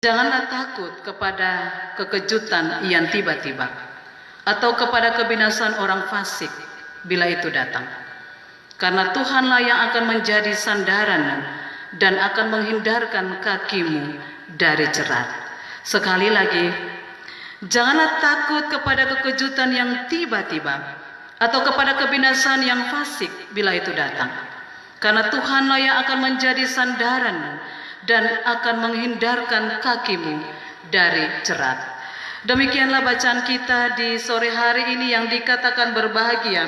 Janganlah takut kepada kekejutan yang tiba-tiba atau kepada kebinasan orang fasik bila itu datang. Karena Tuhanlah yang akan menjadi sandaran dan akan menghindarkan kakimu dari jerat. Sekali lagi, janganlah takut kepada kekejutan yang tiba-tiba atau kepada kebinasan yang fasik bila itu datang. Karena Tuhanlah yang akan menjadi sandaran dan akan menghindarkan kakimu dari jerat. Demikianlah bacaan kita di sore hari ini yang dikatakan berbahagia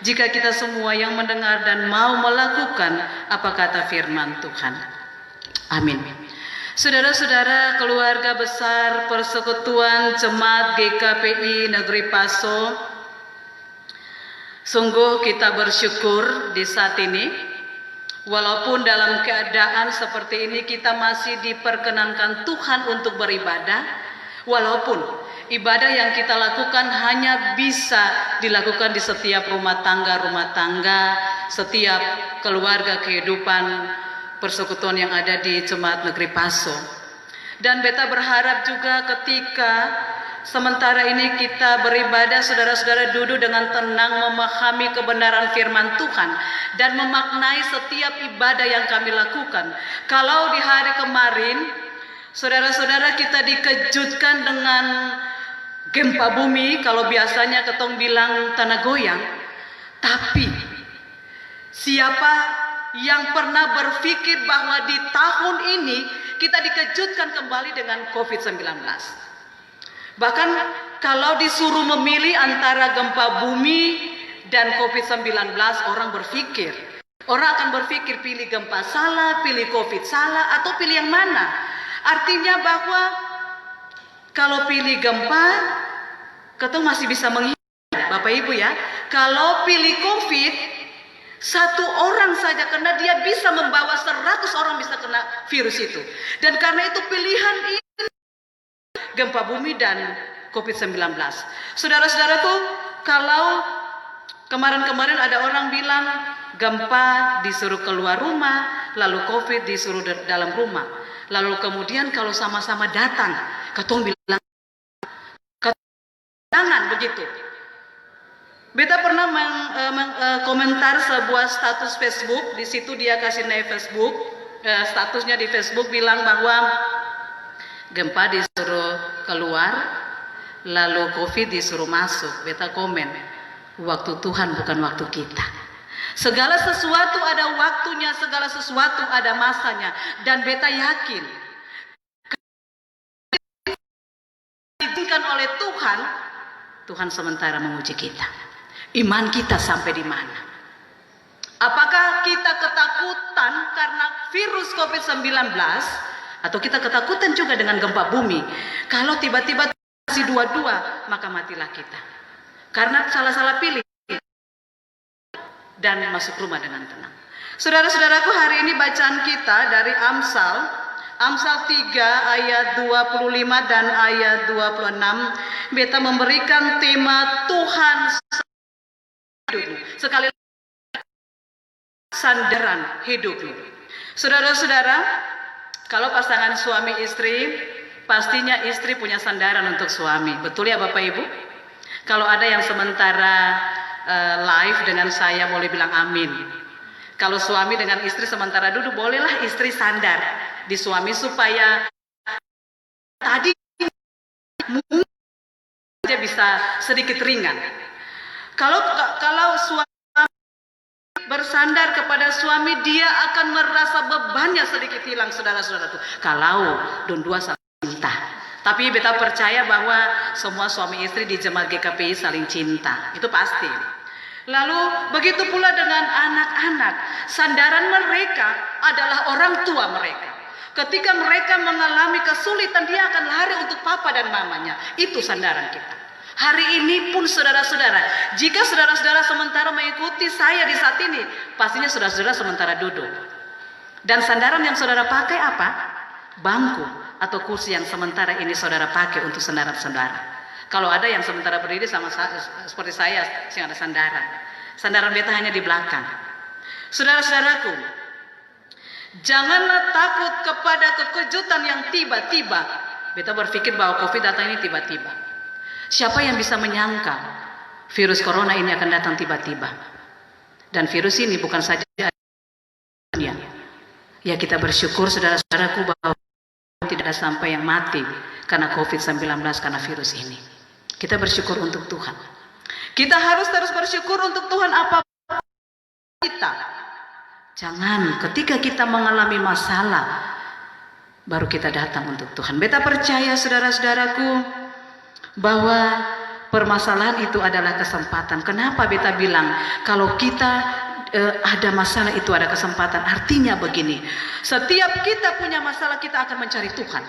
jika kita semua yang mendengar dan mau melakukan apa kata firman Tuhan. Amin. Saudara-saudara, keluarga besar Persekutuan Jemaat GKPI Negeri Paso, sungguh kita bersyukur di saat ini. Walaupun dalam keadaan seperti ini kita masih diperkenankan Tuhan untuk beribadah, walaupun ibadah yang kita lakukan hanya bisa dilakukan di setiap rumah tangga, setiap keluarga kehidupan persekutuan yang ada di Jemaat Negeri Paso. Dan beta berharap juga ketika sementara ini kita beribadah, saudara-saudara duduk dengan tenang memahami kebenaran firman Tuhan dan memaknai setiap ibadah yang kami lakukan. Kalau di hari kemarin, saudara-saudara kita dikejutkan dengan gempa bumi, kalau biasanya ketong bilang tanah goyang, tapi siapa yang pernah berpikir bahwa di tahun ini kita dikejutkan kembali dengan COVID-19? Bahkan kalau disuruh memilih antara gempa bumi dan COVID-19, orang berpikir. Orang akan berpikir pilih gempa salah, pilih COVID salah, atau pilih yang mana. Artinya bahwa kalau pilih gempa, kita masih bisa menghindar, Bapak Ibu ya. Kalau pilih COVID, satu orang saja kena, dia bisa membawa 100 orang bisa kena virus itu. Dan karena itu pilihan ini gempa bumi dan COVID-19. Saudara-saudaraku, kalau kemarin-kemarin ada orang bilang gempa disuruh keluar rumah, lalu COVID disuruh dalam rumah. Lalu kemudian kalau sama-sama datang, katong bilang jangan begitu. Beta pernah komentar sebuah status Facebook, di situ dia kasih naik Facebook, statusnya di Facebook bilang bahwa gempa disuruh keluar, lalu COVID disuruh masuk. Beta komen, waktu Tuhan bukan waktu kita. Segala sesuatu ada waktunya, segala sesuatu ada masanya. Dan beta yakin, diizinkan oleh Tuhan, Tuhan sementara menguji kita. Iman kita sampai di mana? Apakah kita ketakutan karena virus COVID-19? Atau kita ketakutan juga dengan gempa bumi? Kalau tiba-tiba masih dua-dua, maka matilah kita. Karena salah-salah pilih dan masuk rumah dengan tenang. Saudara-saudaraku, hari ini bacaan kita dari Amsal 3 ayat 25 dan ayat 26. Beta memberikan tema Tuhan hidupmu. Sekali lagi, sandaran hidupmu. Saudara-saudara, kalau pasangan suami istri, pastinya istri punya sandaran untuk suami. Betul ya Bapak Ibu? Kalau ada yang sementara live dengan saya, boleh bilang amin. Kalau suami dengan istri sementara duduk, bolehlah istri sandar di suami supaya tadi mungkin dia bisa sedikit ringan. Kalau suami bersandar kepada suami, dia akan merasa bebannya sedikit hilang, saudara-saudaraku. Kalau dua saling cinta. Tapi beta percaya bahwa semua suami istri di Jemaat GKPI saling cinta. Itu pasti. Lalu begitu pula dengan anak-anak. Sandaran mereka adalah orang tua mereka. Ketika mereka mengalami kesulitan, dia akan lari untuk papa dan mamanya. Itu sandaran kita. Hari ini pun saudara-saudara, jika saudara-saudara sementara mengikuti saya di saat ini, pastinya saudara-saudara sementara duduk. Dan sandaran yang saudara pakai apa? Bangku atau kursi yang sementara ini saudara pakai untuk sandaran saudara. Kalau ada yang sementara berdiri sama seperti saya, yang ada sandaran. Sandaran beta hanya di belakang. Saudara-saudaraku, Janganlah takut kepada kekejutan yang tiba-tiba. Beta berpikir bahwa COVID datang ini tiba-tiba. Siapa yang bisa menyangka virus corona ini akan datang tiba-tiba? Dan virus ini bukan saja dunia. Ya, kita bersyukur saudara-saudaraku bahwa tidak ada sampai yang mati karena COVID-19, karena virus ini. Kita bersyukur untuk Tuhan. Kita harus terus bersyukur untuk Tuhan apa kita. Jangan ketika kita mengalami masalah baru kita datang untuk Tuhan. Beta percaya saudara-saudaraku bahwa permasalahan itu adalah kesempatan. Kenapa beta bilang kalau kita ada masalah itu ada kesempatan? Artinya begini, setiap kita punya masalah kita akan mencari Tuhan.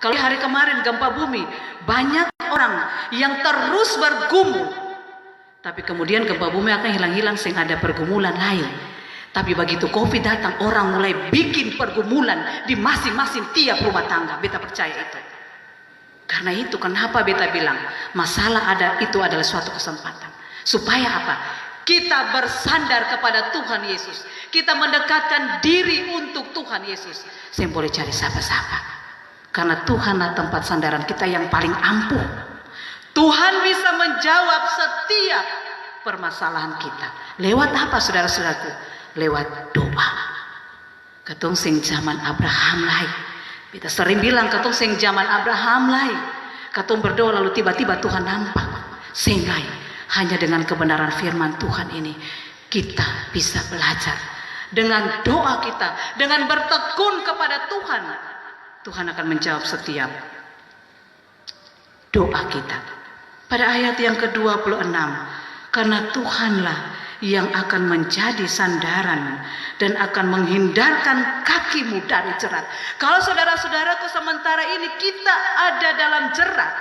Kalau hari kemarin gempa bumi, banyak orang yang terus bergumul, tapi kemudian gempa bumi akan hilang-hilang sehingga ada pergumulan lain. Tapi begitu COVID datang, orang mulai bikin pergumulan di masing-masing tiap rumah tangga. Beta percaya itu. Karena itu kenapa beta bilang masalah ada itu adalah suatu kesempatan. Supaya apa? Kita bersandar kepada Tuhan Yesus. Kita mendekatkan diri untuk Tuhan Yesus. Saya boleh cari siapa-siapa. Karena Tuhanlah tempat sandaran kita yang paling ampuh. Tuhan bisa menjawab setiap permasalahan kita. Lewat apa saudara-saudaraku? Lewat doa. Katong sing zaman Abraham lai. Kita sering bilang katong sing zaman Abraham lai. Katong berdoa lalu tiba-tiba Tuhan nampak. Sehingga hanya dengan kebenaran firman Tuhan ini kita bisa belajar. Dengan doa kita, dengan bertekun kepada Tuhan, Tuhan akan menjawab setiap doa kita. Pada ayat yang ke-26, karena Tuhanlah yang akan menjadi sandaran dan akan menghindarkan kakimu dari jerat. Kalau saudara-saudaraku sementara ini kita ada dalam jerat,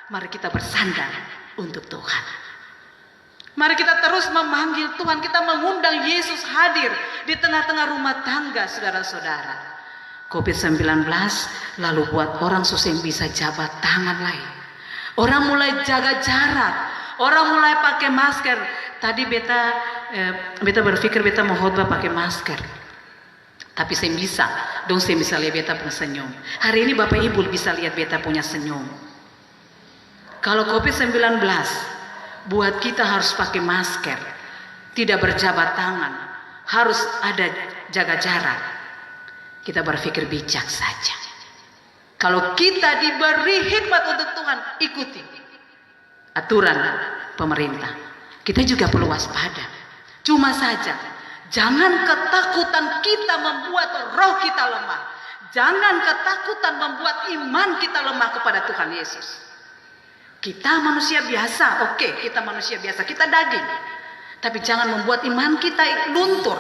mari kita bersandar untuk Tuhan. Mari kita terus memanggil Tuhan, kita mengundang Yesus hadir di tengah-tengah rumah tangga saudara-saudara. COVID-19 lalu buat orang susah bisa jabat tangan lain. Orang mulai jaga jarak, orang mulai pakai masker. Tadi beta berpikir beta mau khotbah pakai masker, tapi saya bisa, dong saya bisa lihat beta punya senyum. Hari ini Bapak Ibu bisa lihat beta punya senyum. Kalau COVID-19 buat kita harus pakai masker, tidak berjabat tangan, harus ada jaga jarak. Kita berpikir bijak saja. Kalau kita diberi hikmat untuk Tuhan, ikuti aturan pemerintah. Kita juga perlu waspada. Cuma saja, jangan ketakutan kita membuat roh kita lemah. Jangan ketakutan membuat iman kita lemah kepada Tuhan Yesus. Kita manusia biasa, oke, kita manusia biasa, kita daging. Tapi jangan membuat iman kita luntur.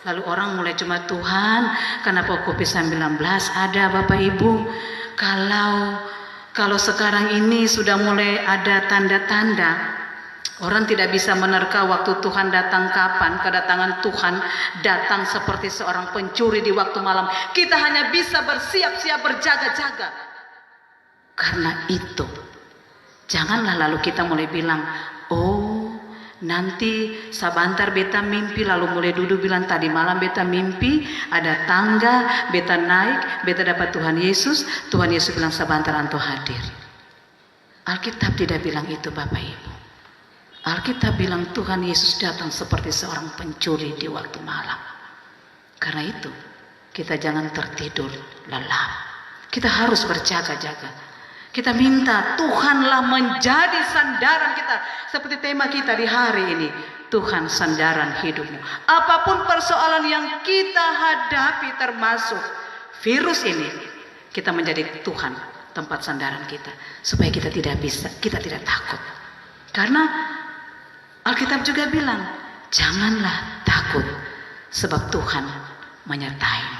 Lalu orang mulai cuma Tuhan, kenapa COVID-19 ada Bapak Ibu? Kalau sekarang ini sudah mulai ada tanda-tanda, orang tidak bisa menerka waktu Tuhan datang kapan. Kedatangan Tuhan datang seperti seorang pencuri di waktu malam. Kita hanya bisa bersiap-siap, berjaga-jaga. Karena itu, janganlah lalu kita mulai bilang, oh nanti sabantar beta mimpi, lalu mulai duduk bilang tadi malam beta mimpi ada tangga, beta naik, beta dapat Tuhan Yesus. Tuhan Yesus bilang sabantar anto hadir. Alkitab tidak bilang itu Bapak Ibu. Alkitab bilang Tuhan Yesus datang seperti seorang pencuri di waktu malam. Karena itu kita jangan tertidur lelap. Kita harus berjaga-jaga. Kita minta Tuhanlah menjadi sandaran kita. Seperti tema kita di hari ini, Tuhan sandaran hidupmu. Apapun persoalan yang kita hadapi termasuk virus ini, kita menjadi Tuhan tempat sandaran kita. Supaya kita tidak takut. Karena Alkitab juga bilang, janganlah takut sebab Tuhan menyertai.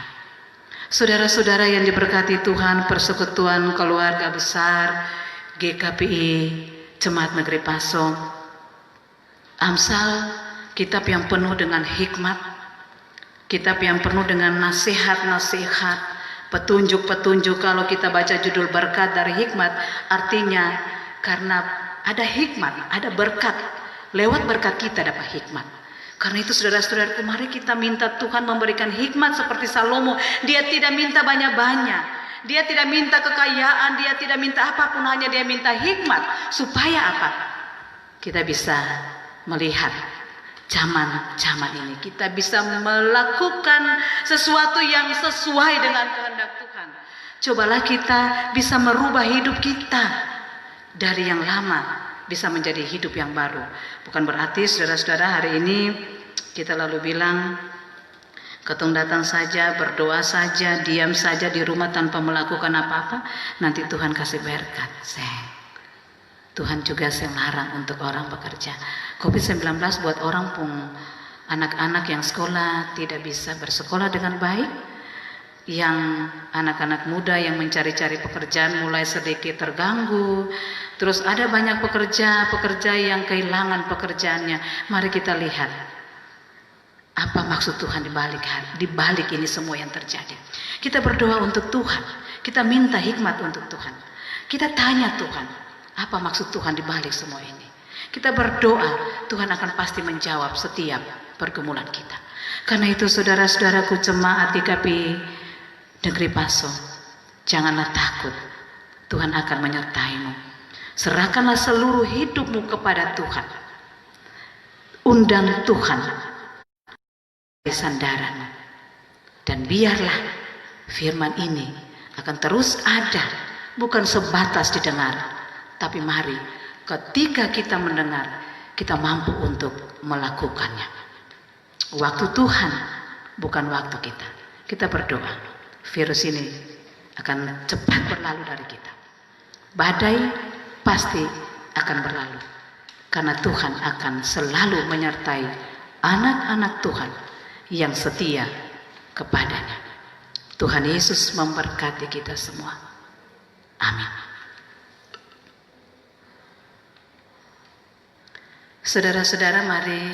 Saudara-saudara yang diberkati Tuhan, Persekutuan Keluarga Besar GKPI Jemaat Negeri Pasong, Amsal, kitab yang penuh dengan hikmat, kitab yang penuh dengan nasihat-nasihat, petunjuk-petunjuk. Kalau kita baca judul berkat dari hikmat, artinya karena ada hikmat, ada berkat. Lewat berkat kita dapat hikmat. Karena itu saudara-saudaraku, mari kita minta Tuhan memberikan hikmat seperti Salomo. Dia tidak minta banyak-banyak, dia tidak minta kekayaan, dia tidak minta apapun, hanya dia minta hikmat. Supaya apa? Kita bisa melihat zaman ini, kita bisa melakukan sesuatu yang sesuai dengan kehendak Tuhan. Cobalah kita bisa merubah hidup kita dari yang lama bisa menjadi hidup yang baru. Bukan berarti saudara-saudara hari ini kita lalu bilang ketong datang saja, berdoa saja, diam saja di rumah tanpa melakukan apa-apa, nanti Tuhan kasih berkat. Tuhan juga larang untuk orang bekerja. COVID-19 buat orang pun, anak-anak yang sekolah tidak bisa bersekolah dengan baik, yang anak-anak muda yang mencari-cari pekerjaan mulai sedikit terganggu. Terus ada banyak pekerja yang kehilangan pekerjaannya. Mari kita lihat apa maksud Tuhan di balik ini semua yang terjadi. Kita berdoa untuk Tuhan, kita minta hikmat untuk Tuhan. Kita tanya Tuhan, apa maksud Tuhan di balik semua ini? Kita berdoa, Tuhan akan pasti menjawab setiap pergumulan kita. Karena itu saudara-saudaraku jemaat GKP Negeri Paso, janganlah takut, Tuhan akan menyertaimu. Serahkanlah seluruh hidupmu kepada Tuhan. Undang Tuhan di sandaran. Dan biarlah firman ini akan terus ada, bukan sebatas didengar, tapi mari ketika kita mendengar, kita mampu untuk melakukannya. Waktu Tuhan bukan waktu kita. Kita berdoa, virus ini akan cepat berlalu dari kita. Badai pasti akan berlalu, karena Tuhan akan selalu menyertai anak-anak Tuhan yang setia kepadanya. Tuhan Yesus memberkati kita semua. Amin. Saudara-saudara, mari